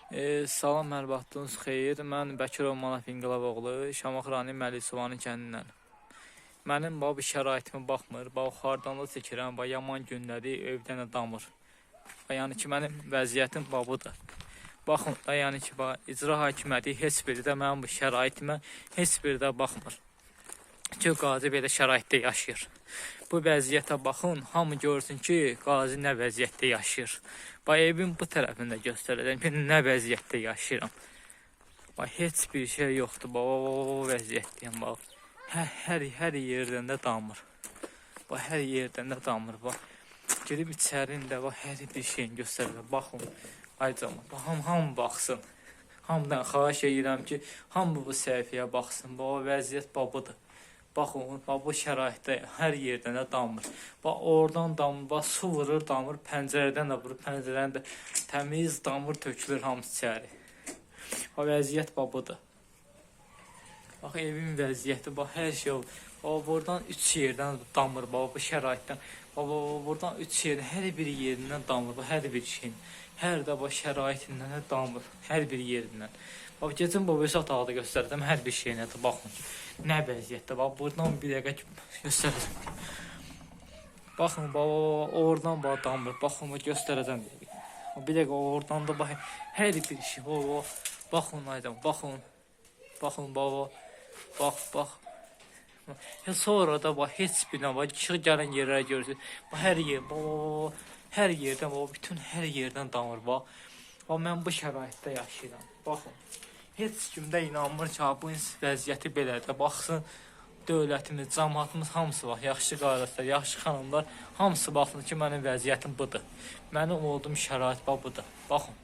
Salam, hər vaxtınız xeyir. Mən Bəkirov Manaf İnqilab oğlu, Şamaxı rayonu Məlisovanın kəndindən. Mənim bu şəraitimə baxmır, hardanla çəkirəm, yaman gündədir, evdən də damır. Yəni ki, mənim vəziyyətim budur. Baxın, yəni ki, icra hakimiyyəti heç biri də mənim bu şəraitimə heç biri də baxmır. Ki, qazi belə şəraitdə yaşayır. Bu vəziyyətə baxın, hamı görsün ki, qazi nə vəziyyətdə yaşayır. Evin bu tərəfində göstərəcəm ki, nə vəziyyətdə yaşayıram. Heç bir şey yoxdur, vəziyyətdəyim. Hər yerdən də damır. Hər yerdən də damır. Girib içərində hər bir şeyin göstərir. Baxın, hamı baxsın. Hamıdan xahiş edirəm ki, hamı bu səhifəyə baxsın. Vəziyyət budur. Baxın, bu şəraitdə hər yerdən də damır. Oradan damır, su vurur, damır, pəncərədən də vurur, pəncərədən də təmiz damır tökülür hamısı içəri. Vəziyyət budur. Evin vəziyyəti, hər şey olur. Buradan 3 yerdən damır, bu şəraitdən. Buradan 3 yerdən, hər bir yerindən damır, hər bir şeyin. Hər də şəraitindən də damır, hər bir yerindən. Geçin bu otaqda göstərdim, hər bir şeyinə də baxın. Nə vəziyyətdə, buradan bir dəqiqə göstərəcəm. Baxın, oradan damır, baxın, göstərəcəm. Bir dəqiqə oradan da hər bir şey, baxın, baxın, bax. Sonra da heç bir işıq gələn yerlərə görürsün. Hər yerdən, bütün hər yerdən damır. Mən bu şəraitdə yaşayıram. Baxın. Heç kim də inanmır ki, bu vəziyyəti belədir. Baxsın, dövlətimiz, cəmaatımız hamısı yaxşı qardaşlar, yaxşı xanımlar, hamısı baxsın ki, mənim vəziyyətim budur. Mənim olduğum şərait budur. Baxın.